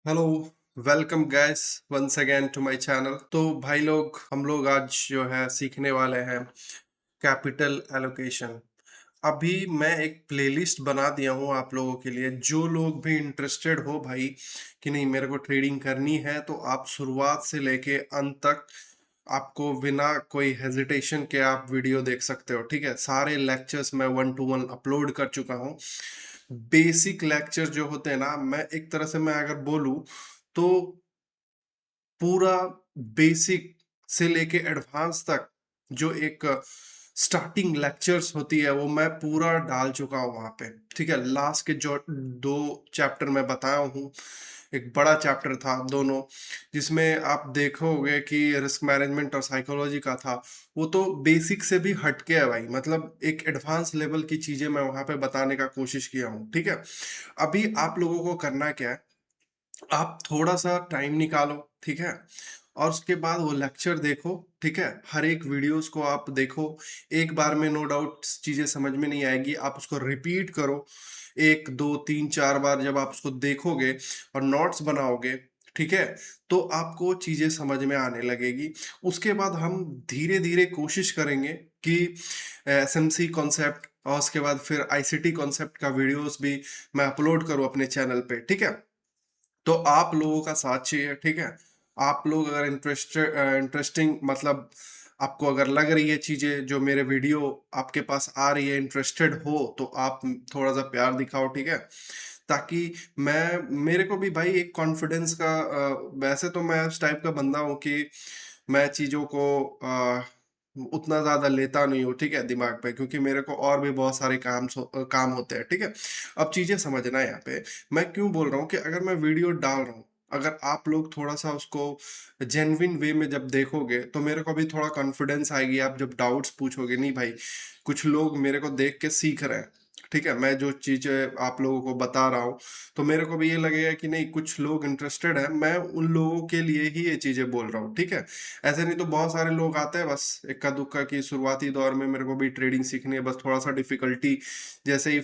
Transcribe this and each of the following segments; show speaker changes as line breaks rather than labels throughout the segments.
Hello. Welcome guys once again to my channel. तो भाई लोग हम लोग आज जो है सीखने वाले हैं कैपिटल एलोकेशन। अभी मैं एक प्लेलिस्ट बना दिया हूँ आप लोगों के लिए। जो लोग भी इंटरेस्टेड हो भाई कि नहीं मेरे को ट्रेडिंग करनी है, तो आप शुरुआत से लेके अंत तक आपको बिना कोई हेजिटेशन के आप वीडियो देख सकते हो। ठीक है, सारे लेक्चर्स मैं 1 to 1 अपलोड कर चुका हूँ। बेसिक लेक्चर जो होते हैं ना, मैं एक तरह से मैं अगर बोलूँ तो पूरा बेसिक से लेके एडवांस तक जो एक स्टार्टिंग लेक्चर्स होती है वो मैं पूरा डाल चुका हूँ वहां पे। ठीक है, लास्ट के जो 2 चैप्टर मैं बताया हूँ, एक बड़ा चैप्टर था दोनों, जिसमें आप देखोगे कि रिस्क मैनेजमेंट और साइकोलॉजी का था। वो तो बेसिक से भी हटके है भाई, मतलब एक एडवांस लेवल की चीजें मैं वहां पे बताने का कोशिश किया हूँ। ठीक है, अभी आप लोगों को करना क्या है, आप थोड़ा सा टाइम निकालो। ठीक है, और उसके बाद वो लेक्चर देखो। ठीक है, हर एक वीडियोस को आप देखो। एक बार में नो डाउट चीजें समझ में नहीं आएगी, आप उसको रिपीट करो 1 2 3 4 बार। जब आप उसको देखोगे और नोट्स बनाओगे, ठीक है, तो आपको चीजें समझ में आने लगेगी। उसके बाद हम धीरे धीरे कोशिश करेंगे कि एसएमसी कॉन्सेप्ट और उसके बाद फिर आईसीटी कॉन्सेप्ट का वीडियोस भी मैं अपलोड करूं अपने चैनल पे। ठीक है, तो आप लोगों का साथ चाहिए। ठीक है, आप लोग अगर इंटरेस्टिंग मतलब आपको अगर लग रही है चीजें, जो मेरे वीडियो आपके पास आ रही है, इंटरेस्टेड हो, तो आप थोड़ा सा प्यार दिखाओ। ठीक है, ताकि मैं मेरे को भी भाई एक कॉन्फिडेंस का वैसे तो मैं इस टाइप का बंदा हूँ कि मैं चीजों को उतना ज्यादा लेता नहीं हूँ। ठीक है, दिमाग पे, क्योंकि मेरे को और भी बहुत सारे काम होते हैं। ठीक है, अब चीजें समझना है यहाँ पे। मैं क्यों बोल रहा हूँ कि अगर मैं वीडियो डाल रहा हूँ, अगर आप लोग थोड़ा सा उसको जेन्युइन वे में जब देखोगे, तो मेरे को भी थोड़ा कॉन्फिडेंस आएगी। आप जब डाउट्स पूछोगे, नहीं भाई कुछ लोग मेरे को देख के सीख रहे हैं। ठीक है, मैं जो चीजें आप लोगों को बता रहा हूँ, तो मेरे को भी ये लगेगा कि नहीं कुछ लोग इंटरेस्टेड है, मैं उन लोगों के लिए ही ये चीजें बोल रहा हूँ। ठीक है, ऐसे नहीं तो बहुत सारे लोग आते हैं बस इक्का दुक्का की शुरुआती दौर में मेरे को भी ट्रेडिंग सीखनी है, बस थोड़ा सा डिफिकल्टी जैसे ही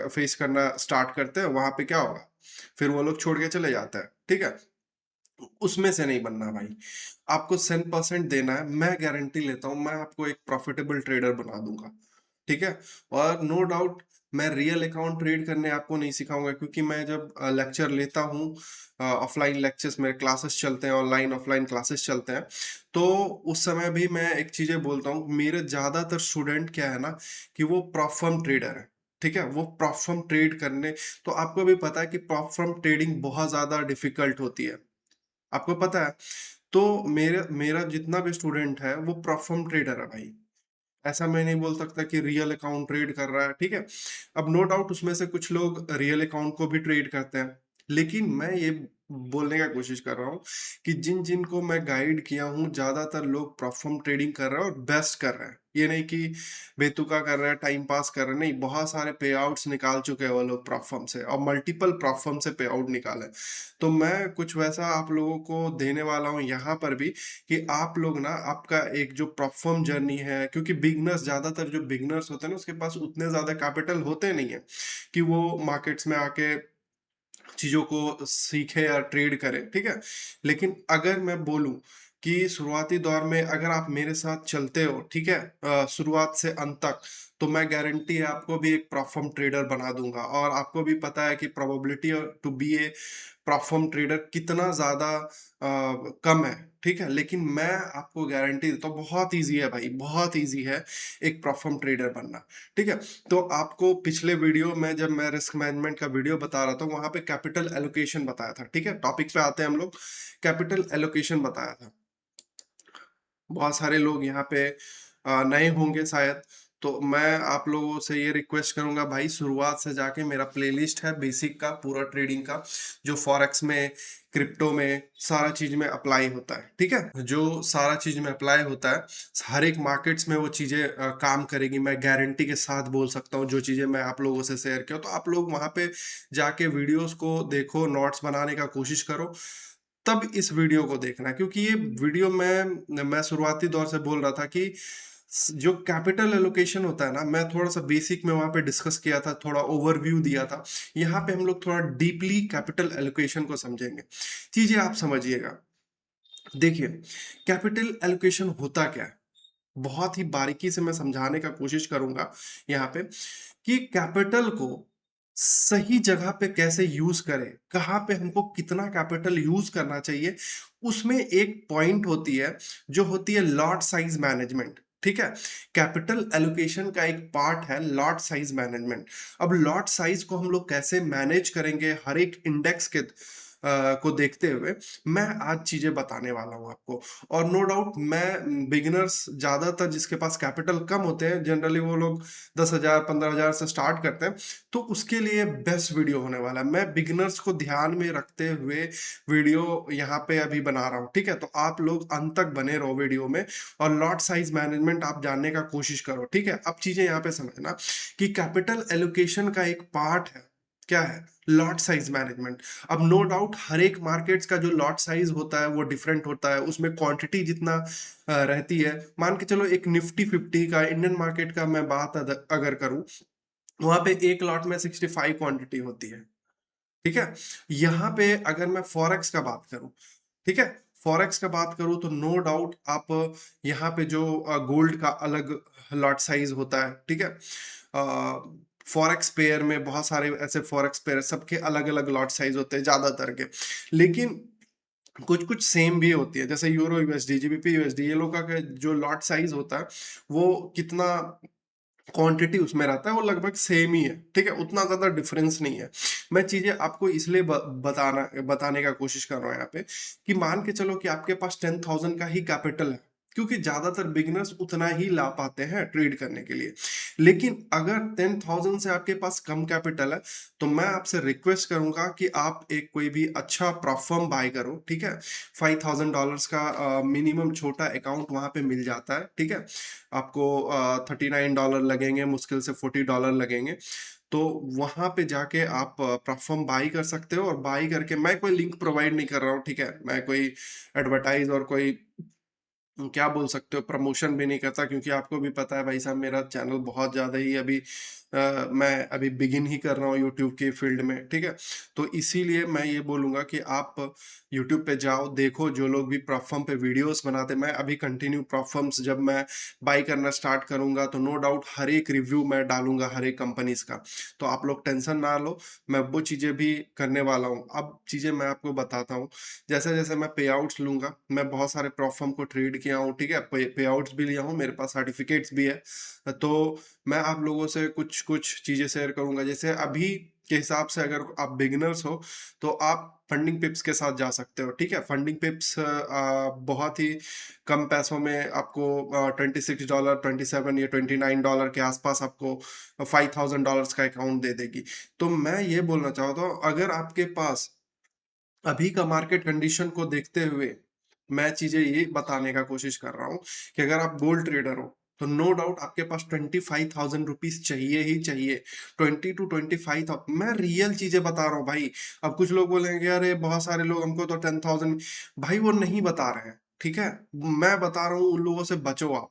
फेस करना स्टार्ट करते हैं, वहां पे क्या होगा, फिर वो लोग छोड़ के चले जाते हैं। ठीक है, उसमें से नहीं बनना भाई, आपको 100% देना है। मैं गारंटी लेता हूँ, मैं आपको एक प्रॉफिटेबल ट्रेडर बना दूंगा। ठीक है, और नो डाउट मैं रियल अकाउंट ट्रेड करने आपको नहीं सिखाऊंगा, क्योंकि मैं जब लेक्चर लेता हूँ, ऑफलाइन लेक्चर्स मेरे क्लासेस चलते हैं, ऑनलाइन ऑफलाइन क्लासेस चलते हैं, तो उस समय भी मैं एक चीजें बोलता हूँ। मेरे ज्यादातर स्टूडेंट क्या है ना, कि वो प्रॉप फर्म ट्रेडर है। ठीक है, वो प्रॉप फर्म ट्रेड करने, तो आपको भी पता है कि प्रॉप फर्म ट्रेडिंग बहुत ज्यादा डिफिकल्ट होती है, आपको पता है। तो मेरे मेरा जितना भी स्टूडेंट है वो प्रॉप फर्म ट्रेडर है भाई। ऐसा मैं नहीं बोल सकता कि रियल अकाउंट ट्रेड कर रहा है। ठीक है, अब नो डाउट उसमें से कुछ लोग रियल अकाउंट को भी ट्रेड करते हैं, लेकिन मैं ये बोलने का कोशिश कर रहा हूँ कि जिन जिन को मैं गाइड किया हूँ, ज्यादातर लोग प्रॉफर्म ट्रेडिंग कर रहे हैं और बेस्ट कर रहे हैं। ये नहीं कि बेतुका कर रहे हैं, टाइम पास कर रहे हैं, नहीं, बहुत सारे पे आउट्स निकाल चुके हैं वो लोग प्रॉफर्म से, और मल्टीपल प्रॉफर्म से पे आउट निकाले। तो मैं कुछ वैसा आप लोगों को देने वाला हूँ यहाँ पर भी, कि आप लोग ना आपका एक जो परफॉर्म जर्नी है, क्योंकि बिगनर्स, ज्यादातर जो बिगनर्स होते हैं ना, उसके पास उतने ज्यादा कैपिटल होते नहीं है कि वो मार्केट्स में आके चीजों को सीखे या ट्रेड करे। ठीक है, लेकिन अगर मैं बोलूं कि शुरुआती दौर में अगर आप मेरे साथ चलते हो, ठीक है, शुरुआत से अंत तक, तो मैं गारंटी है आपको भी एक प्रॉफर्म ट्रेडर बना दूंगा। और आपको भी पता है कि probability to be a prop firm trader कितना ज्यादा कम है। ठीक है, लेकिन मैं आपको गारंटी देता हूँ बहुत इजी है भाई, बहुत इजी है एक प्रॉफर्म ट्रेडर बनना। ठीक है, तो आपको पिछले वीडियो में जब मैं रिस्क मैनेजमेंट का वीडियो बता रहा था, वहां पे कैपिटल एलोकेशन बताया था। ठीक है, टॉपिक पे आते हैं हम लोग। कैपिटल एलोकेशन बताया था। बहुत सारे लोग यहाँ पे नए होंगे शायद, तो मैं आप लोगों से ये रिक्वेस्ट करूंगा भाई, शुरुआत से जाके मेरा प्लेलिस्ट है बेसिक का पूरा ट्रेडिंग का, जो फॉरेक्स में, क्रिप्टो में, सारा चीज में अप्लाई होता है। ठीक है, जो सारा चीज में अप्लाई होता है, हर एक मार्केट्स में वो चीजें काम करेगी, मैं गारंटी के साथ बोल सकता हूँ। जो चीजें मैं आप लोगों से शेयर किया, तो आप लोग वहां पे जाके वीडियोस को देखो, नोट्स बनाने का कोशिश करो, तब इस वीडियो को देखना। क्योंकि ये वीडियो मैं शुरुआती दौर से बोल रहा था कि जो कैपिटल एलोकेशन होता है ना, मैं थोड़ा सा बेसिक में वहां पे डिस्कस किया था, थोड़ा ओवरव्यू दिया था। यहाँ पे हम लोग थोड़ा डीपली कैपिटल एलोकेशन को समझेंगे। चीजें आप समझिएगा। देखिए, कैपिटल एलोकेशन होता क्या है, बहुत ही बारीकी से मैं समझाने का कोशिश करूंगा यहाँ पे, कि कैपिटल को सही जगह पे कैसे यूज करें, कहाँ पे हमको कितना कैपिटल यूज करना चाहिए। उसमें एक पॉइंट होती है, जो होती है लॉट साइज मैनेजमेंट। ठीक है, कैपिटल एलोकेशन का एक पार्ट है लॉट साइज मैनेजमेंट। अब लॉट साइज को हम लोग कैसे मैनेज करेंगे हर एक इंडेक्स के को देखते हुए, मैं आज चीजें बताने वाला हूं आपको। और नो डाउट, मैं बिगिनर्स, ज्यादातर जिसके पास कैपिटल कम होते हैं, जनरली वो लोग 10,000 15,000 से स्टार्ट करते हैं, तो उसके लिए बेस्ट वीडियो होने वाला है। मैं बिगिनर्स को ध्यान में रखते हुए वीडियो यहाँ पे अभी बना रहा हूँ। ठीक है, तो आप लोग अंत तक बने रहो वीडियो में, और लॉट साइज मैनेजमेंट आप जानने का कोशिश करो। ठीक है, अब चीजें यहाँ पे समझना कि कैपिटल एलोकेशन का एक पार्ट है, क्या है, लॉट साइज मैनेजमेंट। अब नो डाउट हर एक मार्केट्स का जो लॉट साइज होता है वो डिफरेंट होता है, उसमें क्वांटिटी जितना रहती है। मान के चलो एक निफ्टी 50 का, इंडियन मार्केट का मैं बात अगर करूं, वहां पे एक लॉट में 65 क्वांटिटी होती है। ठीक है, यहाँ पे अगर मैं फॉरेक्स का बात करूं, ठीक है, फॉरेक्स का बात करूं तो नो डाउट आप यहाँ पे जो गोल्ड का अलग लॉट साइज होता है। ठीक है, फॉरेक्स पेयर में बहुत सारे ऐसे फॉरेक्स पेयर, सबके अलग अलग लॉट साइज होते हैं ज्यादातर के। लेकिन कुछ कुछ सेम भी होती है, जैसे यूरो यूएसडी, जीबीपी यूएसडी, ये लोग का जो लॉट साइज होता है, वो कितना क्वांटिटी उसमें रहता है, वो लगभग सेम ही है। ठीक है, उतना ज्यादा डिफरेंस नहीं है। मैं चीजें आपको इसलिए बताने का कोशिश कर रहा हूँ यहाँ पे, कि मान के चलो कि आपके पास 10,000 का ही कैपिटल है, क्योंकि ज्यादातर बिगिनर्स उतना ही ला पाते हैं ट्रेड करने के लिए। लेकिन अगर 10,000 से आपके पास कम कैपिटल है, तो मैं आपसे रिक्वेस्ट करूंगा कि आप एक कोई भी अच्छा प्रॉफर्म बाय करो। ठीक है, $5,000 का मिनिमम छोटा अकाउंट वहां पे मिल जाता है। ठीक है, आपको $39 लगेंगे, मुश्किल से $40 लगेंगे। तो वहां पे जाके आप प्लेटफॉर्म बाई कर सकते हो, और बाई करके, मैं कोई लिंक प्रोवाइड नहीं कर रहा हूँ। ठीक है, मैं कोई एडवर्टाइज और कोई क्या बोल सकते हो प्रमोशन भी नहीं करता, क्योंकि आपको भी पता है भाई साहब, मेरा चैनल बहुत ज़्यादा ही अभी मैं अभी बिगिन ही कर रहा हूँ यूट्यूब के फील्ड में। ठीक है, तो इसीलिए मैं ये बोलूँगा कि आप यूट्यूब पे जाओ, देखो जो लोग भी प्लेटफॉर्म पे वीडियोस बनाते। मैं अभी कंटिन्यू प्लेटफॉर्म्स जब मैं बाई करना स्टार्ट करूँगा, तो नो डाउट हर एक रिव्यू मैं डालूंगा हर एक कंपनीज का। तो आप लोग टेंशन ना लो, मैं वो चीज़ें भी करने वाला हूँ। अब चीज़ें मैं आपको बताता हूँ। जैसे जैसे मैं पे आउट्स लूंगा, मैं बहुत सारे प्लेटफॉर्म को ट्रेड किया हूँ। ठीक है, पे आउट्स भी लिया हूँ, मेरे पास सर्टिफिकेट्स भी है। तो मैं आप लोगों से कुछ कुछ चीजें शेयर करूंगा। जैसे अभी के हिसाब से अगर आप बिगिनर्स हो, तो आप फंडिंग पिप्स के साथ जा सकते हो। ठीक है, फंडिंग पिप्स बहुत ही कम पैसों में आपको $26, 27 या $29 के आसपास आपको $5,000 का अकाउंट दे देगी। तो मैं ये बोलना चाहता हूँ, अगर आपके पास अभी का मार्केट कंडीशन को देखते हुए, मैं चीजें ये बताने का कोशिश कर रहा हूँ कि अगर आप गोल्ड ट्रेडर हो, तो नो डाउट आपके पास 25,000 रुपीज चाहिए ही चाहिए। 20 to 25,000, मैं रियल चीजें बता रहा हूँ भाई। अब कुछ लोग बोलेंगे अरे बहुत सारे लोग हमको तो 10,000, भाई वो नहीं बता रहे हैं। ठीक है, मैं बता रहा हूँ, उन लोगों से बचो आप।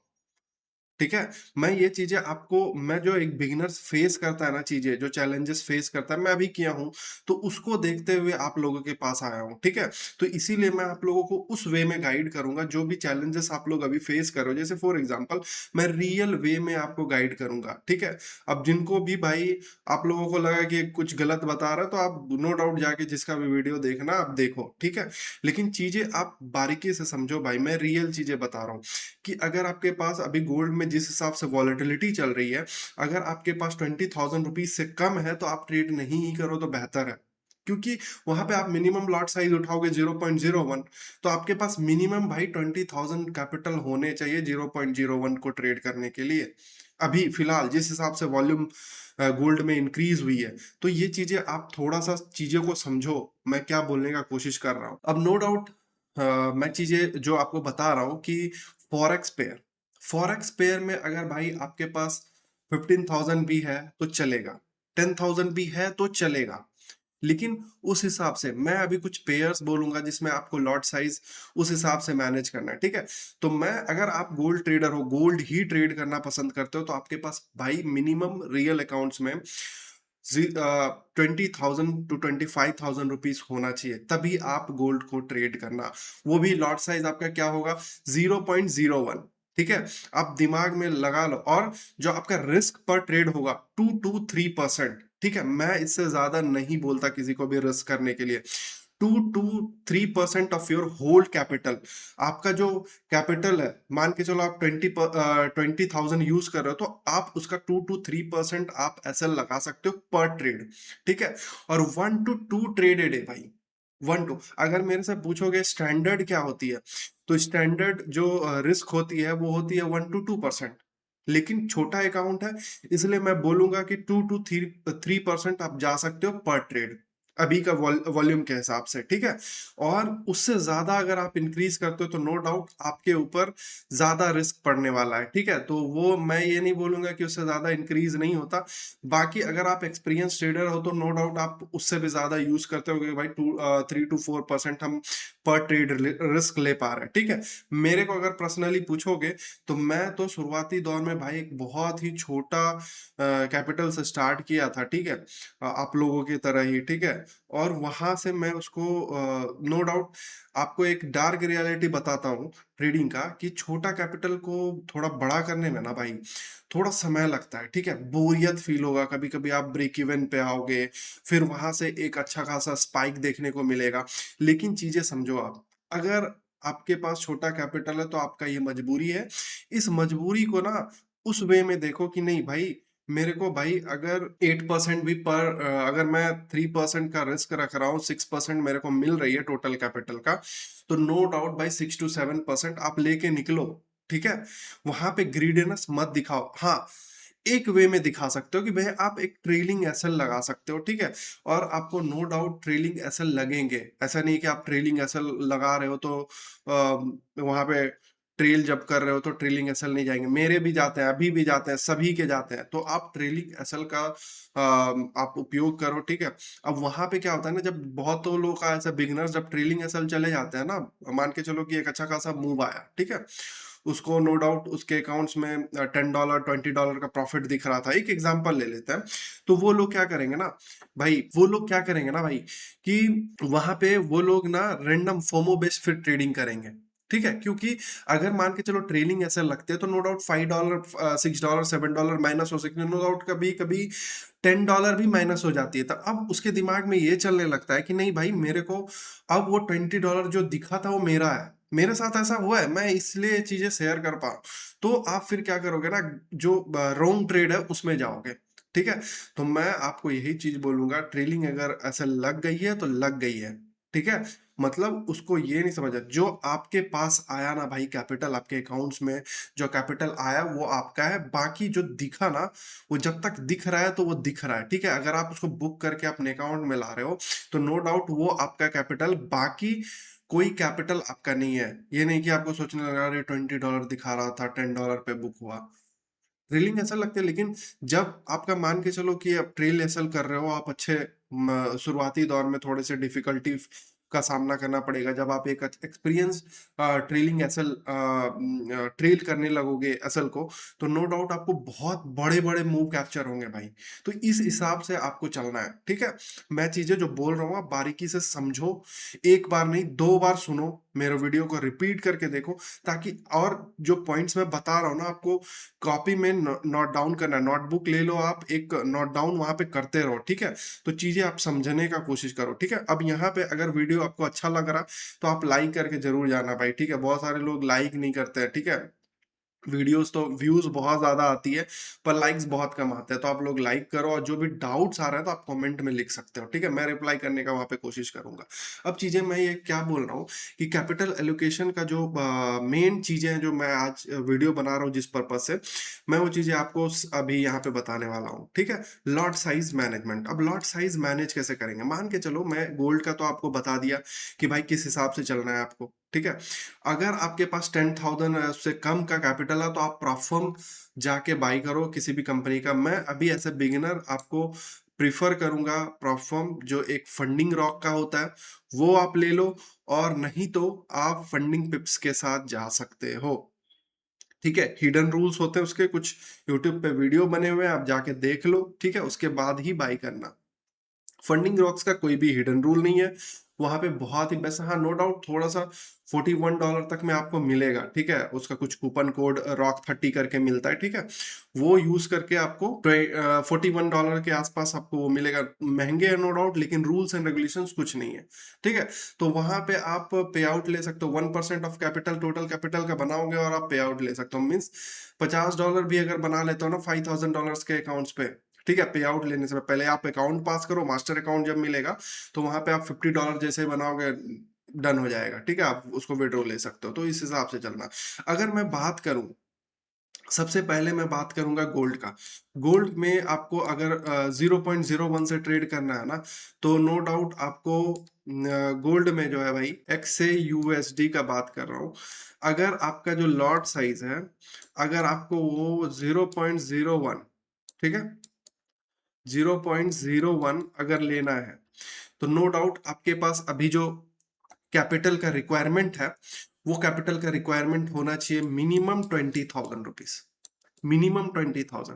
ठीक है, मैं ये चीजें आपको, मैं जो एक बिगिनर्स फेस करता है ना, चीजें जो चैलेंजेस फेस करता है, मैं अभी किया हूं, तो उसको देखते हुए आप लोगों के पास आया हूं। ठीक है, तो इसीलिए मैं आप लोगों को उस वे में गाइड करूंगा, जो भी चैलेंजेस आप लोग अभी फेस करो। जैसे फॉर एग्जांपल, मैं रियल वे में आपको गाइड करूंगा। ठीक है, अब जिनको भी भाई आप लोगों को लगा कि कुछ गलत बता रहा है, तो आप नो डाउट जाके जिसका भी वीडियो देखना आप देखो। ठीक है, लेकिन चीजें आप बारीकी से समझो भाई, मैं रियल चीजें बता रहा हूँ। कि अगर आपके पास अभी गोल्ड में जिस हिसाब से वॉलेटिलिटी चल रही है, अगर आपके पास 20,000 रुपीज से कम है, तो आप ट्रेड नहीं ही करो तो बेहतर है। क्योंकि वहां पे आप मिनिमम लॉट साइज उठाओगे 0.01, तो आपके पास मिनिमम भाई 20,000 कैपिटल होने चाहिए 0.01 को ट्रेड करने के लिए। अभी फिलहाल जिस हिसाब से वॉल्यूम गोल्ड में इंक्रीज हुई है, तो ये चीजें आप थोड़ा सा चीजों को समझो, मैं क्या बोलने का कोशिश कर रहा हूँ। अब नो डाउट मैं चीजें जो आपको बता रहा हूँ कि फॉरेक्स पेयर, फॉरेक्स पेयर में अगर भाई आपके पास 15,000 भी है तो चलेगा, 10,000 भी है तो चलेगा। लेकिन उस हिसाब से मैं अभी कुछ पेयर्स बोलूंगा जिसमें आपको लॉट साइज उस हिसाब से मैनेज करना है, ठीक है। तो मैं, अगर आप गोल्ड ट्रेडर हो, गोल्ड ही ट्रेड करना पसंद करते हो, तो आपके पास भाई मिनिमम रियल अकाउंट्स में 20,000 to 25,000 रुपीज होना चाहिए, तभी आप गोल्ड को ट्रेड करना। वो भी लॉट साइज आपका क्या होगा, 0.01, ठीक है। आप दिमाग में लगा लो। और जो आपका रिस्क पर ट्रेड होगा 2 to 3%, ठीक है। मैं इससे ज्यादा नहीं बोलता किसी को भी रिस्क करने के लिए। 2 to 3% of your hold capital, आपका जो कैपिटल है, मान के चलो आप 20,000 यूज कर रहे हो, तो आप उसका 2 to 3% आप ऐसा लगा सकते हो पर ट्रेड, ठीक है। और 1 to 2 ट्रेडेड है भाई, 1 to, अगर मेरे से पूछोगे स्टैंडर्ड क्या होती है, तो स्टैंडर्ड जो रिस्क होती है वो होती है 1 to 2%। लेकिन छोटा अकाउंट है, इसलिए मैं बोलूंगा कि 2 to 3% आप जा सकते हो पर ट्रेड, अभी का वॉल्यूम के हिसाब से, ठीक है। और उससे ज्यादा अगर आप इंक्रीज करते हो तो नो डाउट आपके ऊपर ज्यादा रिस्क पड़ने वाला है, ठीक है। तो वो मैं ये नहीं बोलूंगा कि उससे ज्यादा इंक्रीज नहीं होता। बाकी अगर आप एक्सपीरियंस ट्रेडर हो तो नो डाउट आप उससे भी ज्यादा यूज करते हो कि भाई 3 to 4% हम पर ट्रेड रिस्क ले पा रहे हैं, ठीक है। मेरे को अगर पर्सनली पूछोगे तो मैं तो शुरुआती दौर में भाई एक बहुत ही छोटा कैपिटल से स्टार्ट किया था, ठीक है। आप लोगों की तरह ही, ठीक है। और वहां से मैं उसको, नो डाउट आपको एक डार्क रियलिटी बताता हूँ ट्रेडिंग का, कि छोटा कैपिटल को थोड़ा बड़ा करने में ना भाई थोड़ा समय लगता है, ठीक है। बोरियत फील होगा, कभी कभी आप ब्रेक इवन पे आओगे, फिर वहां से एक अच्छा खासा स्पाइक देखने को मिलेगा। लेकिन चीजें समझो आप, अगर आपके पास छोटा कैपिटल है तो आपका ये मजबूरी है। इस मजबूरी को ना उस वे में देखो कि नहीं भाई, मेरे को भाई अगर 8% भी पर, अगर मैं 3% का रिस्क रख रहा हूँ, 6% मेरे को मिल रही है टोटल कैपिटल का, तो नो डाउट भाई 6 to 7% आप लेके निकलो, ठीक है। वहां पे ग्रीडीनेस मत दिखाओ। हाँ, एक वे में दिखा सकते हो कि भाई आप एक ट्रेलिंग एसएल लगा सकते हो, ठीक है। और आपको नो डाउट ट्रेलिंग एसएल लगेंगे, ऐसा नहीं कि आप ट्रेलिंग एसएल लगा रहे हो तो वहां पे ट्रेल जब कर रहे हो तो ट्रेलिंग एसएल नहीं जाएंगे। मेरे भी जाते हैं, अभी भी जाते हैं, सभी के जाते हैं। तो आप ट्रेलिंग एसएल का आप उपयोग करो, ठीक है। अब वहां पे क्या होता है ना, जब बहुत लोग का ऐसा बिगिनर्स जब ट्रेलिंग एसएल चले जाते हैं ना, मान के चलो कि एक अच्छा खासा मूव आया, ठीक है। उसको नो डाउट उसके अकाउंट्स में $10 $20 का प्रॉफिट दिख रहा था, एक एग्जांपल ले लेते हैं। तो वो लोग क्या करेंगे ना भाई, कि वहां पे वो लोग ना रैंडम फोमो बेस्ड फिर ट्रेडिंग करेंगे, ठीक है। क्योंकि अगर मान के चलो ट्रेलिंग ऐसे लगते हैं तो नो डाउट $5 $6 $7 माइनस हो सकते हैं, नो डाउट कभी कभी $10 भी माइनस हो जाती है। तो अब उसके दिमाग में ये चलने लगता है कि नहीं भाई, मेरे को अब वो $20 जो दिखा था वो मेरा है, मेरे साथ ऐसा हुआ है, मैं इसलिए ये चीजें शेयर कर पाऊँ। तो आप फिर क्या करोगे ना, जो रॉन्ग ट्रेड है उसमें जाओगे, ठीक है। तो मैं आपको यही चीज बोलूंगा, ट्रेलिंग अगर ऐसे लग गई है तो लग गई है, ठीक है। मतलब उसको ये नहीं समझा, जो आपके पास आया ना भाई कैपिटल, आपके अकाउंट्स में जो कैपिटल आया वो आपका है। बाकी जो दिखा ना, वो जब तक दिख रहा है तो वो दिख रहा है, ठीक है। अगर आप उसको बुक करके अपने अकाउंट में ला रहे हो तो नो डाउट वो आपका कैपिटल, बाकी कोई कैपिटल आपका नहीं है। ये नहीं कि आपको सोचने लगा अरे $20 दिखा रहा था, $10 पे बुक हुआ। ट्रेलिंग एसएल लगते हैं, लेकिन जब आपका मान के चलो कि आप ट्रेल एसएल कर रहे हो, आप अच्छे शुरुआती दौर में थोड़े से डिफिकल्टी का सामना करना पड़ेगा। जब आप एक एक्सपीरियंस ट्रेलिंग एसएल ट्रेल करने लगोगे एसएल को, तो नो डाउट आपको बहुत बड़े बड़े मूव कैप्चर होंगे भाई। तो इस हिसाब से आपको चलना है, ठीक है। मैं चीजें जो बोल रहा हूँ आप बारीकी से समझो, एक बार नहीं 2 बार सुनो, मेरे वीडियो को रिपीट करके देखो, ताकि और जो पॉइंट्स मैं बता रहा हूँ ना आपको, कॉपी में नोट डाउन करना, नोटबुक ले लो आप, एक नोट डाउन वहां पे करते रहो, ठीक है। तो चीजें आप समझने का कोशिश करो, ठीक है। अब यहाँ पे अगर वीडियो आपको अच्छा लग रहा तो आप लाइक करके जरूर जाना भाई, ठीक है। बहुत सारे लोग लाइक नहीं करते हैं, ठीक है। वीडियोस तो व्यूज बहुत ज्यादा आती है पर लाइक्स बहुत कम आते हैं, तो आप लोग लाइक करो, और जो भी डाउट्स आ रहे हैं तो आप कमेंट में लिख सकते हो, ठीक है। मैं रिप्लाई करने का वहां पे कोशिश करूंगा। अब चीजें मैं ये क्या बोल रहा हूँ कि कैपिटल एलोकेशन का जो मेन चीजें हैं जो मैं आज वीडियो बना रहा हूँ जिस पर्पज से, मैं वो चीजें आपको अभी यहाँ पे बताने वाला हूँ, ठीक है। Lot size management. अब लॉट साइज मैनेज कैसे करेंगे, मान के चलो मैं गोल्ड का तो आपको बता दिया कि भाई किस हिसाब से चलना है आपको, ठीक है। अगर आपके पास 10,000 से कम का कैपिटल है तो आप प्रॉफर्म जाके बाई करो किसी भी कंपनी का। मैं अभी ऐसे बिगिनर आपको प्रिफर करूंगा प्रॉपफॉर्म जो एक फंडिंग रॉक का होता है, वो आप ले लो, और नहीं तो आप फंडिंग पिप्स के साथ जा सकते हो। ठीक है, हिडन रूल्स होते हैं उसके, कुछ यूट्यूब पे वीडियो बने हुए हैं, आप जाके देख लो। ठीक है, उसके बाद ही बाई करना। फंडिंग रॉक्स का कोई भी हिडन रूल नहीं है, वहां पे बहुत ही बेस्ट। हाँ, नो डाउट थोड़ा सा $41 तक में आपको मिलेगा। ठीक है, उसका कुछ कूपन कोड ROCK30 करके मिलता है। ठीक है, वो यूज करके आपको $41 के आसपास आपको वो मिलेगा। महंगे है नो डाउट, लेकिन रूल्स एंड रेगुलेशंस कुछ नहीं है। ठीक है, तो वहां पे आप पे आउट ले सकते हो, 1% ऑफ कैपिटल, टोटल कैपिटल का बनाओगे और आप पे आउट ले सकते हो। मीन्स $50 भी अगर बना लेते हो ना $5000 के अकाउंट्स पे, ठीक है, पे आउट लेने से पहले आप अकाउंट पास करो, मास्टर अकाउंट जब मिलेगा तो वहां पे आप $50 जैसे बनाओगे, डन हो जाएगा। ठीक है, आप उसको विड्रॉ ले सकते हो। तो इस हिसाब से चलना। अगर मैं बात करूं, सबसे पहले मैं बात करूंगा गोल्ड का। गोल्ड में आपको अगर 0.01 से ट्रेड करना है ना, तो नो डाउट आपको गोल्ड में जो है भाई, एक्स से यूएसडी का बात कर रहा हूं, अगर आपका जो लॉट साइज है, अगर आपको वो 0.01, ठीक है, 0.01 अगर लेना है, तो नो डाउट आपके पास अभी जो कैपिटल का रिक्वायरमेंट है, वो कैपिटल का रिक्वायरमेंट होना चाहिए मिनिमम ₹20,000। मिनिमम 20,000।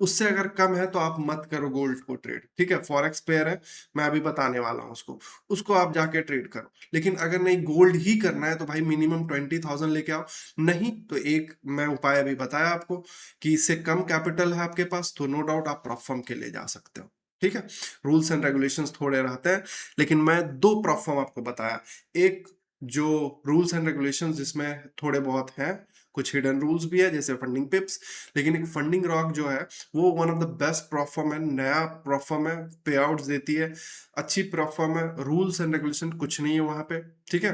उससे अगर कम है तो आप मत करो गोल्ड को ट्रेड। ठीक है, फॉरेक्स पेयर है, मैं अभी बताने वाला हूं उसको, उसको आप जाके ट्रेड करो। लेकिन अगर नहीं गोल्ड ही करना है तो भाई मिनिमम 20,000 लेके आओ। नहीं तो एक मैं उपाय अभी बताया आपको कि इससे कम कैपिटल है आपके पास, तो नो डाउट आप प्रॉप फर्म के लिए जा सकते हो। ठीक है, रूल्स एंड रेगुलेशंस थोड़े रहते हैं, लेकिन मैं दो प्रॉप फर्म आपको बताया। एक जो रूल्स एंड रेगुलेशंस जिसमें थोड़े बहुत हैं, कुछ हिडन रूल्स भी है जैसे फंडिंग पिप्स, लेकिन एक फंडिंग रॉक जो है वो one of the best platform है, नया प्लेटफॉर्म है, पे आउट्स देती है, अच्छी प्लेटफॉर्म है, रूल्स एंड रेगुलेशन कुछ नहीं है वहां पे। ठीक है,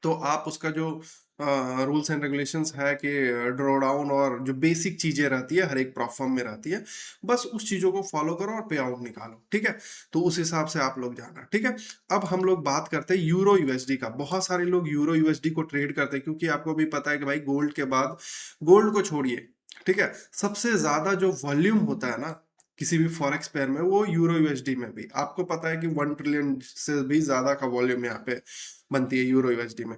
तो आप उसका जो रूल्स एंड रेगुलेशंस है कि ड्रॉ डाउन और जो बेसिक चीजें रहती है हर एक प्लेटफॉर्म में रहती है, बस उस चीजों को फॉलो करो और पे आउट निकालो। ठीक है, तो उस हिसाब से आप लोग जाना। ठीक है, अब हम लोग बात करते हैं यूरो यूएसडी का। बहुत सारे लोग यूरो यूएसडी को ट्रेड करते हैं, क्योंकि आपको भी पता है कि भाई गोल्ड के बाद, गोल्ड को छोड़िए, ठीक है, सबसे ज्यादा जो वॉल्यूम होता है ना किसी भी फॉरेक्स पेयर में, वो यूरो यूएसडी में भी। आपको पता है कि 1 ट्रिलियन से भी ज्यादा का वॉल्यूम यहाँ पे बनती है यूरो यूएसडी में।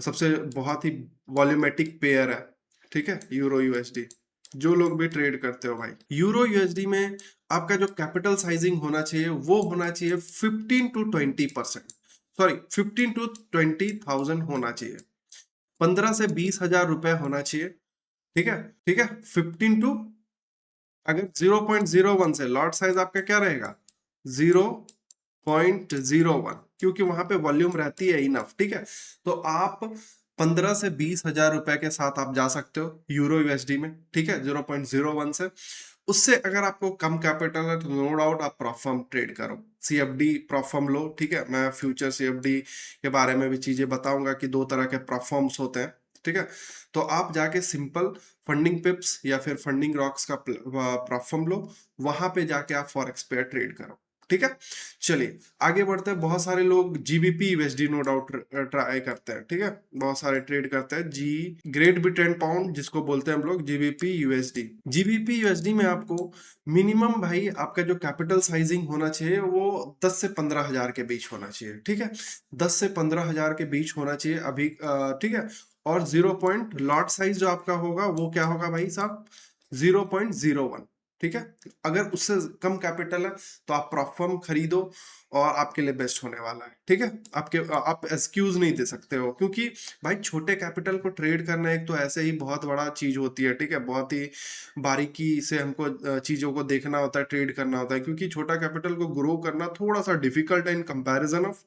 सबसे बहुत ही वॉल्यूमेटिक पेयर है। ठीक है, यूरो यूएसडी, जो लोग भी ट्रेड करते हो भाई, यूरो यूएसडी में आपका जो कैपिटल साइजिंग होना चाहिए वो होना चाहिए 15 to 20%, सॉरी 15 to 20,000 होना चाहिए। 15 से 20 हजार रुपए होना चाहिए। ठीक है, ठीक है, 15 अगर 0.01 से लॉट साइज आपका क्या रहेगा, 0.01, क्योंकि वहां पे वॉल्यूम रहती है इनफ। ठीक है, तो आप 15 से 20 हजार रुपए के साथ आप जा सकते हो यूरो यूएसडी में। ठीक है, 0.01 से। उससे अगर आपको कम कैपिटल है तो नो डाउट आप प्रॉफर्म ट्रेड करो, सीएफडी प्रॉफर्म लो। ठीक है, मैं फ्यूचर सीएफडी के बारे में भी चीजें बताऊंगा कि दो तरह के प्रॉफर्म्स होते हैं। ठीक है, तो आप जाके सिंपल फंडिंग पिप्स या फिर फंडिंग रॉक्स का प्लेटफॉर्म लो, वहां पे जाके आप फॉरेक्स पे ट्रेड करो। ठीक है, चलिए आगे बढ़ते हैं। बहुत सारे लोग GBP USD no doubt try करते हैं। ठीक है, बहुत सारे ट्रेड करते हैं जी, ग्रेट ब्रिटेन पाउंड जिसको बोलते हैं हम लोग, जीबीपी यूएसडी। जीबीपी यूएसडी में आपको मिनिमम भाई आपका जो कैपिटल साइजिंग होना चाहिए वो 10 से 15 हजार के बीच होना चाहिए। ठीक है, 10 से 15 हजार के बीच होना चाहिए अभी। ठीक है, और 0 पॉइंट लॉट साइज जो आपका होगा वो क्या होगा भाई साहब, 0.01। ठीक है, अगर उससे कम कैपिटल है तो आप प्रॉफर्म खरीदो और आपके लिए बेस्ट होने वाला है। ठीक है, आप एक्सक्यूज नहीं दे सकते हो, क्योंकि भाई छोटे कैपिटल को ट्रेड करना एक तो ऐसे ही बहुत बड़ा चीज होती है। ठीक है, बहुत ही बारीकी से हमको चीजों को देखना होता है, ट्रेड करना होता है, क्योंकि छोटा कैपिटल को ग्रो करना थोड़ा सा डिफिकल्ट है इन कंपैरिजन ऑफ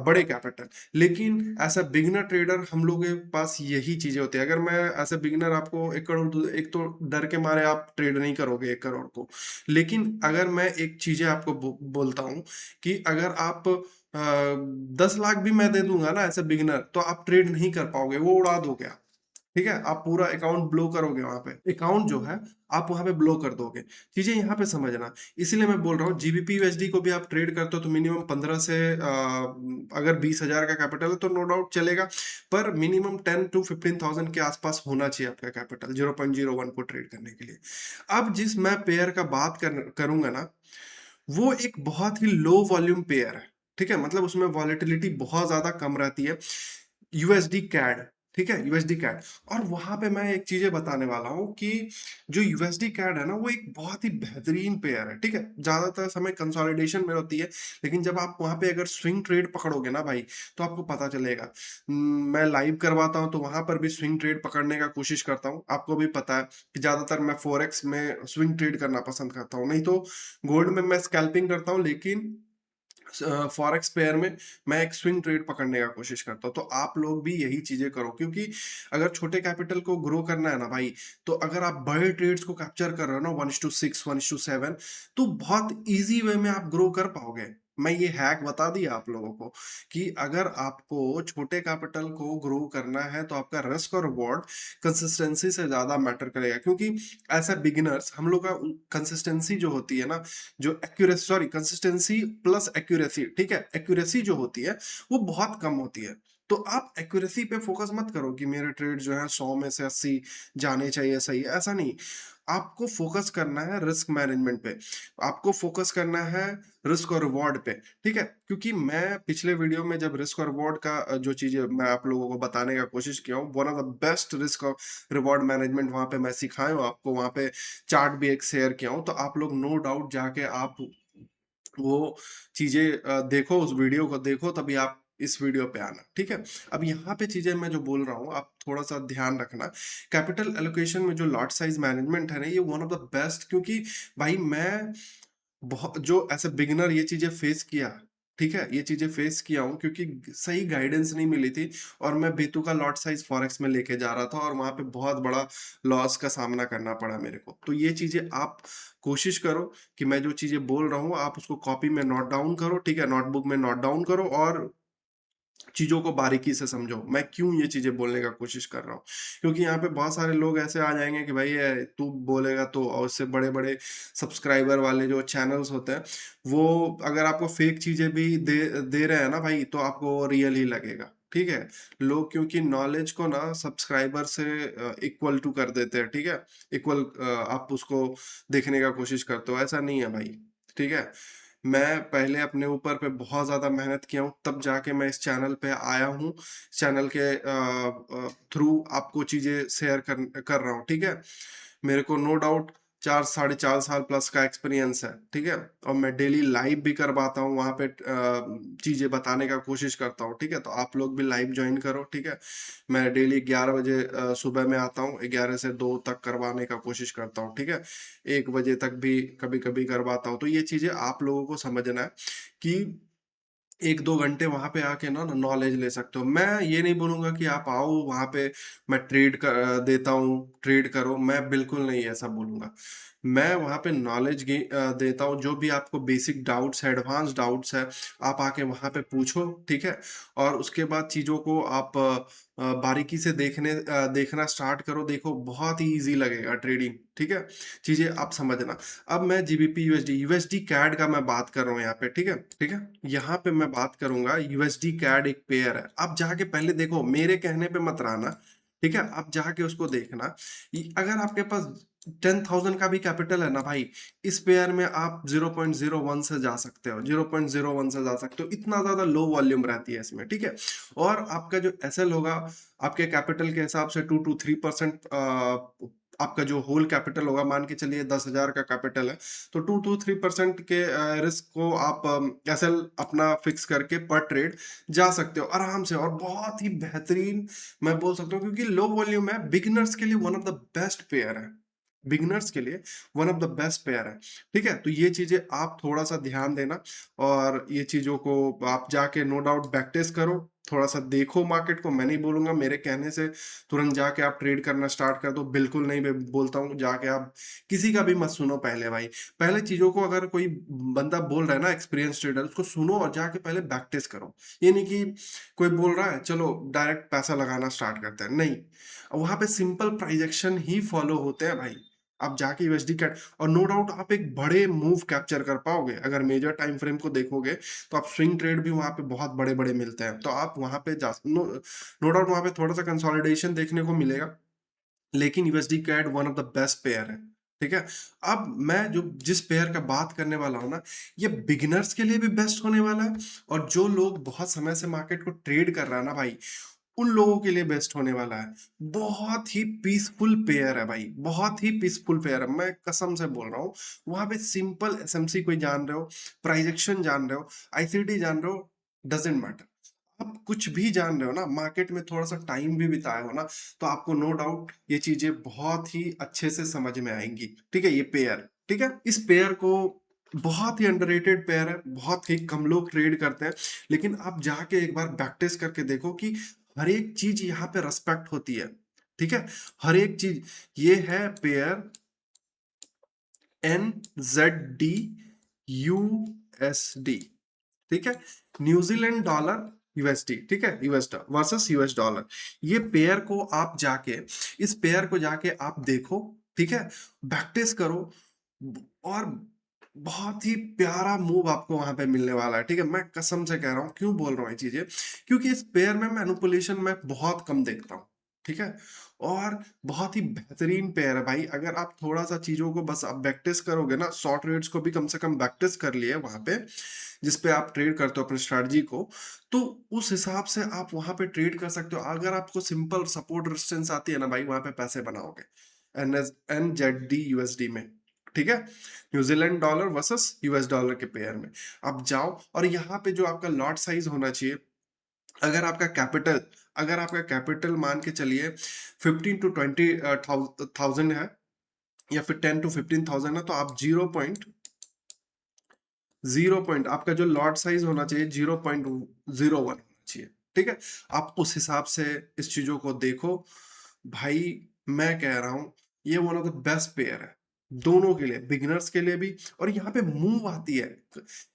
बड़े कैपिटल। लेकिन एज अ बिगिनर ट्रेडर हम लोग के पास यही चीजें होती है। अगर मैं एज अ बिगिनर आपको 1 करोड़ एक तो डर के मारे आप ट्रेड नहीं करोगे 1 करोड़ को, लेकिन अगर मैं एक चीजें आपको बोलता हूँ कि अगर आप 10 लाख भी मैं दे दूंगा ना एज अ बिगिनर, तो आप ट्रेड नहीं कर पाओगे, वो उड़ा दोगे आप। ठीक है? आप पूरा अकाउंट ब्लो करोगे वहाँ पे। अकाउंट जो है आप वहाँ पे ब्लो कर दोगे। चीज़ें यहाँ पे समझना। इसीलिए मैं बोल रहा हूँ जीबीपी यूएसडी को भी आप ट्रेड करते हो तो मिनिमम 15 से अगर 20,000 का कैपिटल है तो नो डाउट चलेगा। पर मिनिमम 10 टू 15,000 के आसपास होना चाहिए आपका कैपिटल 0.01 को ट्रेड करने के लिए। अब जिस मैं पेयर का बात करूँगा ना, वो एक बहुत ही लो वॉल्यूम पेयर है। ठीक है? मतलब उसमें वॉलेटिलिटी बहुत ज़्यादा कम रहती है। यूएसडी कैड, ठीक है? USD CAD. और वहां पे मैं एक चीजें बताने वाला हूँ कि जो यूएसडी कैड है ना वो एक बहुत ही बेहतरीन पेयर है। ठीक है? ज्यादातर समय कंसोलिडेशन में होती है, लेकिन जब आप वहां पे अगर स्विंग ट्रेड पकड़ोगे ना भाई तो आपको पता चलेगा। मैं लाइव करवाता हूँ तो वहां पर भी स्विंग ट्रेड पकड़ने का कोशिश करता हूँ। आपको भी पता है कि ज्यादातर मैं फोरेक्स में स्विंग ट्रेड करना पसंद करता हूँ, नहीं तो गोल्ड में मैं स्कैल्पिंग करता हूँ, लेकिन फॉरेक्स पेयर में मैं एक स्विंग ट्रेड पकड़ने का कोशिश करता हूँ। तो आप लोग भी यही चीजें करो, क्योंकि अगर छोटे कैपिटल को ग्रो करना है ना भाई, तो अगर आप बड़े ट्रेड्स को कैप्चर कर रहे हो ना 1:6 1:7, तो बहुत इजी वे में आप ग्रो कर पाओगे। मैं ये हैक बता दिया आप लोगों को कि अगर आपको छोटे कैपिटल को ग्रो करना है तो आपका रिस्क और रिवॉर्ड कंसिस्टेंसी से ज्यादा मैटर करेगा। क्योंकि एज ए बिगिनर्स हम लोग का कंसिस्टेंसी जो होती है ना, जो accuracy, sorry, consistency plus accuracy, ठीक है, एक्यूरेसी जो होती है वो बहुत कम होती है। तो आप एक्यूरेसी पे फोकस मत करो कि मेरे ट्रेड जो है 100 में से 80 जाने चाहिए, सही है, ऐसा नहीं। आपको फोकस करना है रिस्क मैनेजमेंट पे, आपको फोकस करना है रिस्क और रिवॉर्ड पे। ठीक है? क्योंकि मैं पिछले वीडियो में जब रिस्क और रिवॉर्ड का जो चीजें मैं आप लोगों को बताने का कोशिश किया हूँ, one of the best risk और रिवॉर्ड मैनेजमेंट वहां पे मैं सिखाया हूँ आपको, वहां पे चार्ट भी एक शेयर किया हूँ, तो आप लोग नो डाउट जाके आप वो चीजें देखो, उस वीडियो को देखो, तभी आप इस वीडियो पे आना। ठीक है? अब यहाँ पे चीजें मैं जो बोल रहा हूँ आप थोड़ा सा ध्यान रखना। कैपिटल एलोकेशन में जो लॉट साइज मैनेजमेंट है ना, ये वन ऑफ द बेस्ट, क्योंकि भाई मैं बहुत जो ऐसे बिगिनर ये चीजें फेस किया, ठीक है, ये चीजें फेस किया हूँ क्योंकि सही गाइडेंस नहीं मिली थी, और मैं बेतुका लॉट साइज फॉरेक्स में लेके जा रहा था और वहां पे बहुत बड़ा लॉस का सामना करना पड़ा मेरे को। तो ये चीजें आप कोशिश करो कि मैं जो चीजें बोल रहा हूँ आप उसको कॉपी में नोट डाउन करो, ठीक है, नोटबुक में नोट डाउन करो और चीज़ों को बारीकी से समझो। मैं क्यों ये चीज़ें बोलने का कोशिश कर रहा हूँ? क्योंकि यहाँ पे बहुत सारे लोग ऐसे आ जाएँगे कि भाई तू बोलेगा तो, और उससे बड़े-बड़े सब्सक्राइबर वाले जो चैनल्स होते हैं, वो अगर आपको फेक चीज़ें भी दे दे रहे हैं ना भाई, तो आपको रियल ही लगेगा। ठीक है? लोग क्योंकि नॉलेज को ना सब्सक्राइबर से इक्वल टू कर देते हैं, ठीक है? इक्वल आप उसको देखने का कोशिश करते हो, ऐसा नहीं है भाई। ठीक है? मैं पहले अपने ऊपर पे बहुत ज़्यादा मेहनत किया हूँ, तब जाके मैं इस चैनल पे आया हूँ। चैनल के थ्रू आपको चीज़ें शेयर कर रहा हूँ, ठीक है? मेरे को नो डाउट 4 साढ़े 4 साल प्लस का एक्सपीरियंस है, ठीक है? और मैं डेली लाइव भी करवाता हूँ, वहाँ पे चीज़ें बताने का कोशिश करता हूँ, ठीक है? तो आप लोग भी लाइव जॉइन करो, ठीक है? मैं डेली 11 बजे सुबह में आता हूँ, 11 से 2 तक करवाने का कोशिश करता हूँ, ठीक है? 1 बजे तक भी कभी-कभी करवाता हूँ। तो ये चीज़ें आप लोगों को समझना है कि 1-2 घंटे वहाँ पे आके ना नॉलेज ले सकते हो। मैं ये नहीं बोलूँगा कि आप आओ वहाँ पे, मैं देता हूँ, ट्रेड करो, मैं बिल्कुल नहीं ऐसा बोलूँगा। मैं वहाँ पे नॉलेज देता हूँ, जो भी आपको बेसिक डाउट्स है, एडवांस डाउट्स है, आप आके वहाँ पे पूछो, ठीक है? और उसके बाद चीज़ों को आप बारीकी से देखना स्टार्ट करो, देखो बहुत ही ईज़ी लगेगा ट्रेडिंग, ठीक है? चीज़ें आप समझना। अब मैं जीबीपी यूएसडी कैड का मैं बात कर रहा हूँ यहाँ पे, ठीक है? ठीक है? यहाँ पे मैं बात करूंगा, यूएसडी कैड एक पेयर है। आप जाके पहले देखो, मेरे कहने पे मत रहना, ठीक है? आप जाके उसको देखना। अगर आपके पास 10,000 का भी कैपिटल है ना भाई, इस पेयर में आप 0.01 से जा सकते हो, 0.01 से जा सकते हो, इतना ज्यादा लो वॉल्यूम रहती है इसमें, ठीक है? और आपका जो एसएल होगा, आपके कैपिटल के हिसाब से 2 to 3% आपका जो होल कैपिटल होगा, मान के चलिए 10,000 का कैपिटल है, तो 2 to 3% के रिस्क को आप एसएल अपना फिक्स करके पर ट्रेड जा सकते हो आराम से, और बहुत ही बेहतरीन मैं बोल सकता हूँ, क्योंकि लो वॉल्यूम है, बिगिनर्स के लिए one of the best pair है। बिगिनर्स के लिए one of the best pair है, ठीक है? तो ये चीजें आप थोड़ा सा ध्यान देना, और ये चीजों को आप जाके नो डाउट बैक टेस्ट करो, थोड़ा-सा देखो मार्केट को। मैं नहीं बोलूँगा मेरे कहने से तुरंत जाके आप ट्रेड करना स्टार्ट कर दो, बिल्कुल नहीं। मैं बोलता हूँ जाके आप किसी का भी मत सुनो पहले भाई। पहले चीज़ों को अगर कोई बंदा बोल रहा है ना एक्सपीरियंस ट्रेडर, उसको सुनो और जाके पहले बैक टेस्ट करो। ये नहीं कि कोई बोल रहा है चलो डायरेक्ट पैसा लगाना स्टार्ट करते हैं, नहीं। वहाँ पे सिंपल प्राइस एक्शन ही फॉलो होते हैं भाई। आप जाके यूएसडी कैट और नो डाउट आप एक बड़े मूव कैप्चर कर पाओगे। अगर मेजर टाइम फ्रेम को देखोगे तो आप स्विंग ट्रेड भी वहाँ पे बहुत बड़े-बड़े मिलते हैं। तो आप वहाँ पे जा नो डाउट वहाँ पे थोड़ा-सा कंसोलिडेशन देखने को मिलेगा, लेकिन USD CAD one of the best pair है, ठीक है? अब मैं जो जिस पेयर का बात करने वाला हूँ ना, ये बिगिनर्स के लिए भी बेस्ट होने वाला है और जो लोग बहुत समय से मार्केट को ट्रेड कर रहा है ना भाई, उन लोगों के लिए बेस्ट होने वाला है। बहुत ही पीसफुल पेयर है भाई, बहुत ही पीसफुल पेयर है, मैं कसम से बोल रहा हूँ। वहाँ पे सिंपल एसएमसी कोई जान रहे हो, प्राइस एक्शन जान रहे हो, आईसीडी जान रहे हो, डज़न्ट मैटर। आप कुछ भी जान रहे हो ना, मार्केट में थोड़ा-सा टाइम भी बिताए हो ना, तो आपको नो डाउट ये चीज़ें बहुत ही अच्छे से समझ में आएँगी, ठीक है? ये पेयर, ठीक है? इस पेयर को बहुत ही अंडररेटेड पेयर है, बहुत ही कम लोग ट्रेड करते हैं, लेकिन आप जाके एक बार बैक टेस्ट करके देखो कि हर एक चीज़ यहाँ पे रिस्पेक्ट होती है, ठीक है? हर एक चीज़। ये है पेयर NZD USD, ठीक है? न्यूजीलैंड डॉलर यूएसडी, ठीक है? US versus US dollar. ये पेयर को आप जाके इस पेयर को जाके आप देखो, ठीक है? बैक टेस्ट करो और बहुत ही प्यारा मूव आपको वहां पे मिलने वाला है, ठीक है? मैं कसम से कह रहा हूँ। क्यों बोल रहा हूँ ये चीजें? क्योंकि इस पेयर में मैनिपुलेशन मैं बहुत कम देखता हूँ, ठीक है? और बहुत ही बेहतरीन पेयर है भाई। अगर आप थोड़ा सा चीजों को बस आप बैक टेस्ट करोगे ना, शॉर्ट रेट्स को भी कम से कम बैक टेस्ट कर लिए वहां पे जिस पे आप ट्रेड करते हो अपनी स्ट्रैटेजी को, तो उस हिसाब से आप वहां पे ट्रेड कर सकते हो। अगर आपको सिंपल सपोर्ट रेजिस्टेंस आती है ना भाई, वहां पे पैसे बनाओगे NZD USD में, ठीक है? New Zealand dollar versus US dollar के पेयर में आप जाओ और यहाँ पे जो आपका लॉट साइज होना चाहिए, अगर आपका कैपिटल अगर आपका कैपिटल मान के चलिए 15 to 20 थाउजेंड है या फिर 10 to 15 थाउजेंड है, तो आप 0.0 आपका जो लॉट साइज होना चाहिए 0.01 होना चाहिए, ठीक है? आप उस हिसाब से इस चीजों को देखो भाई। मैं कह रहा हूं ये one of the best pair है दोनों के लिए, बिगिनर्स के लिए भी। और यहाँ पे मूव आती है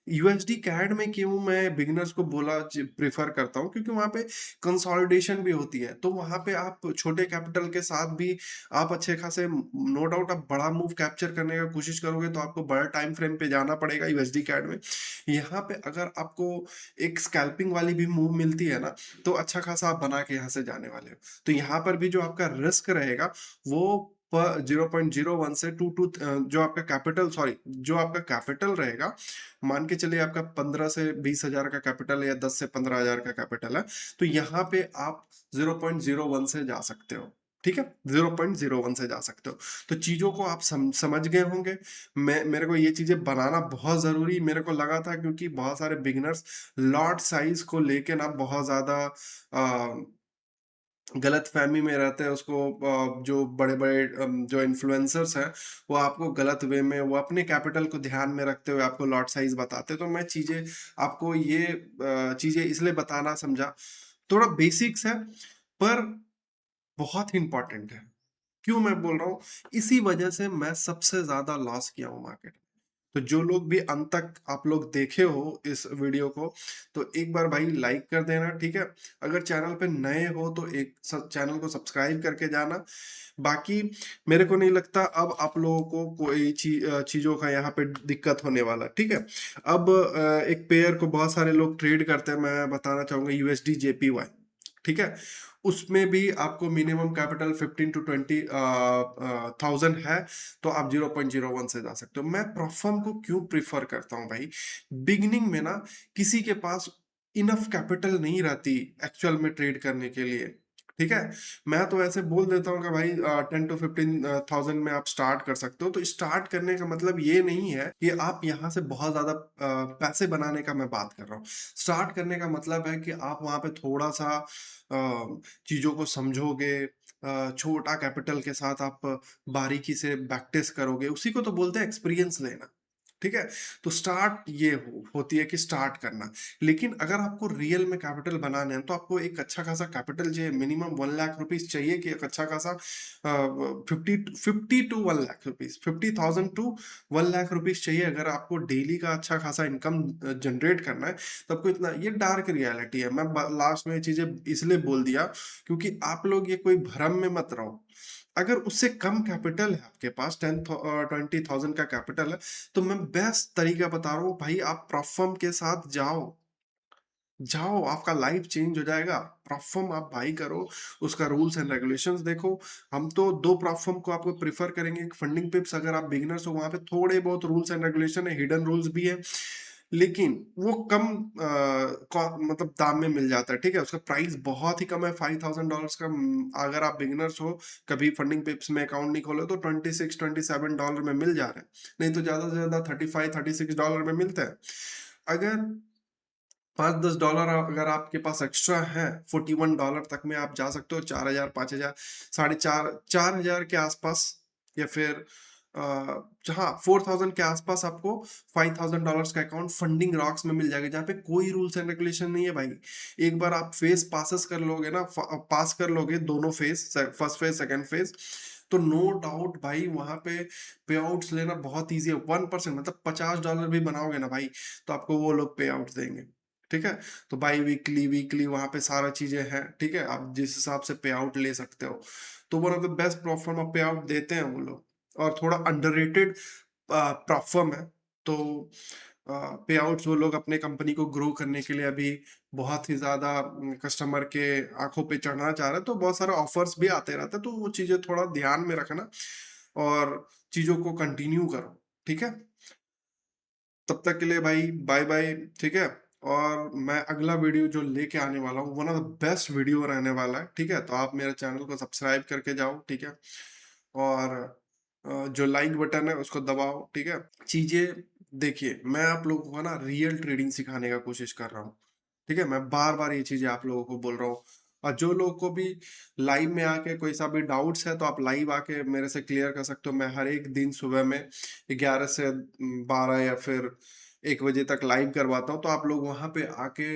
यूएसडी कैड में। क्यों मैं बिगिनर्स को बोला प्रेफर करता हूँ? क्योंकि वहां पे कंसोलिडेशन भी होती है, तो वहां पे आप छोटे कैपिटल के साथ भी आप अच्छे खासे, नो डाउट आप बड़ा मूव कैप्चर करने का कोशिश करोगे तो आपको बड़ा टाइम फ्रेम पे जाना पड़ेगा यूएसडी कैड में। यहाँ पे अगर आपको एक स्कैल्पिंग वाली भी मूव मिलती है ना, तो अच्छा खासा आप बना के यहाँ से जाने वाले हो। तो यहाँ पर भी जो आपका रिस्क रहेगा वो 0.01 से टू जो आपका कैपिटल, सॉरी, जो आपका कैपिटल रहेगा, मान के चलिए आपका 15 से 20 हजार का कैपिटल है या 10 से 15 हजार का कैपिटल है, तो यहाँ पे आप 0.01 से जा सकते हो, ठीक है? 0.01 से जा सकते हो। तो चीजों को आप समझ गए होंगे। मेरे को ये चीजें बनाना बहुत जरूरी मेरे को लगा था, क्योंकि बहुत सारे बिगिनर्स लॉट साइज को लेके ना बहुत ज्यादा गलत फहमी में रहते हैं। उसको जो बड़े बड़े जो इन्फ्लुएंसर्स हैं, वो आपको गलत वे में, वो अपने कैपिटल को ध्यान में रखते हुए आपको लॉट साइज बताते हैं। तो मैं चीजें आपको ये चीजें इसलिए बताना समझा, थोड़ा बेसिक्स है पर बहुत ही इंपॉर्टेंट है। क्यों मैं बोल रहा हूँ? इसी वजह से मैं सबसे ज्यादा लॉस किया हूँ मार्केट। तो जो लोग भी अंत तक आप लोग देखे हो इस वीडियो को, तो एक बार भाई लाइक कर देना, ठीक है? अगर चैनल पे नए हो तो एक चैनल को सब्सक्राइब करके जाना। बाकी मेरे को नहीं लगता अब आप लोगों को कोई चीजों का यहाँ पे दिक्कत होने वाला, ठीक है? अब एक पेयर को बहुत सारे लोग ट्रेड करते हैं, मैं बताना चाहूंगा यूएसडी जेपीवाई, ठीक है? उसमें भी आपको मिनिमम कैपिटल 15 to 20 थाउजेंड है, तो आप 0.01 से जा सकते हो। मैं प्रॉफर्म को क्यों प्रिफर करता हूं भाई? बिगिनिंग में ना किसी के पास इनफ कैपिटल नहीं रहती एक्चुअल में ट्रेड करने के लिए, ठीक है? मैं तो ऐसे बोल देता हूँ कि भाई 10 to 15 थाउजेंड में आप स्टार्ट कर सकते हो। तो स्टार्ट करने का मतलब ये नहीं है कि आप यहाँ से बहुत ज्यादा पैसे बनाने का मैं बात कर रहा हूँ। स्टार्ट करने का मतलब है कि आप वहां पे थोड़ा सा चीजों को समझोगे, छोटा कैपिटल के साथ आप बारीकी से बैक टेस्ट करोगे, उसी को तो बोलते हैं एक्सपीरियंस लेना, ठीक है? तो स्टार्ट ये होती है कि स्टार्ट करना। लेकिन अगर आपको रियल में कैपिटल बनाना है, तो आपको एक अच्छा खासा कैपिटल चाहिए, मिनिमम 1 लाख रुपीज़ चाहिए कि एक अच्छा खासा 50 to 1 lakh rupees, 50,000 to 1 lakh rupees चाहिए अगर आपको डेली का अच्छा खासा इनकम जनरेट करना है, तो आपको इतना ये डार्क रियलिटी है। मैं ब लास्ट में ये चीज़ें इसलिए बोल दिया क्योंकि आप लोग ये कोई भ्रम में मत रहो। अगर उससे कम कैपिटल है आपके पास 20,000 का कैपिटल है, तो मैं बेस्ट तरीका बता रहा हूँ भाई, आप प्रोफर्म के साथ जाओ। जाओ, आपका लाइफ चेंज हो जाएगा। प्रोफर्म आप बाई करो, उसका रूल्स एंड रेगुलेशंस देखो। हम तो 2 प्रोफर्म को आपको प्रेफ़र करेंगे। एक फंडिंग पिप्स, अगर आप बिगिनर्स हो, वहाँ पे थोड़े बहुत रूल्स एंड रेगुलेशन है, हिडन रूल्स भी है, लेकिन वो कम मतलब दाम में मिल जाता है, ठीक है? उसका प्राइस बहुत ही कम है, $5,000 का। अगर आप बिगिनर्स हो, कभी फंडिंग पिप्स में अकाउंट नहीं खोले, तो $26-27 में मिल जा रहे हैं। नहीं तो ज़्यादा से ज़्यादा $35-36 में मिलता है। अगर $5-10 अगर आपके पास एक्स्ट्रा है, $41 तक में आप जा सकते हो। 4,000, 5,000, साढ़े 4,000 के आसपास, या फिर हाँ, 4,000 के आसपास आपको $5,000 का अकाउंट फंडिंग रॉक्स में मिल जाएगा, जहाँ पे कोई रूल्स एंड रेगुलेशन नहीं है भाई। एक बार आप फेज पासेस कर लोगे ना, पास कर लोगे दोनों phase, first phase, second phase, तो नो डाउट भाई वहां पे पे आउट्स लेना बहुत ईजी है। 1%, मतलब $50 भी बनाओगे ना भाई, तो आपको वो लोग पे आउट देंगे। ठीक है? तो बाई वीकली, वीकली वहाँ पे सारा चीज़ें हैं, ठीक है? आप जिस हिसाब से पे आउट ले सकते हो। तो one of the best platform of पे आउट देते हैं वो लोग, और थोड़ा अंडररेटेड प्लेटफ़ॉर्म है। तो पे आउट्स वो लोग अपने कंपनी को ग्रो करने के लिए अभी बहुत ही ज़्यादा कस्टमर के आँखों पे चढ़ना चाह रहे हैं, तो बहुत सारे ऑफ़र्स भी आते रहते हैं, तो वो चीज़ें थोड़ा ध्यान में रखना और चीज़ों को कंटिन्यू करो, ठीक है? तब तक के लिए भाई बाय-बाय, ठीक है? और मैं अगला वीडियो जो लेके आने वाला हूँ, one of the best video रहने वाला है, ठीक है? तो आप मेरे चैनल को सब्सक्राइब करके जाओ, ठीक है? और जो लाइक बटन है उसको दबाओ, ठीक है? चीज़ें देखिए, मैं आप लोगों को ना रियल ट्रेडिंग सिखाने का कोशिश कर रहा हूँ, ठीक है? मैं बार-बार ये चीज़ें आप लोगों को बोल रहा हूँ, और जो लोग को भी लाइव में आके कोई सा भी डाउट्स है, तो आप लाइव आके मेरे से क्लियर कर सकते हो। मैं हर एक दिन सुबह में 11 से 12 या फिर 1 बजे तक लाइव करवाता हूँ, तो आप लोग वहाँ पे आके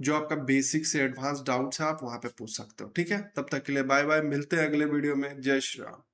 जो आपका बेसिक से एडवांस डाउट्स है, आप वहाँ पे पूछ सकते हो, ठीक है? तब तक के लिए बाय-बाय, मिलते हैं अगले वीडियो में। जय श्री राम।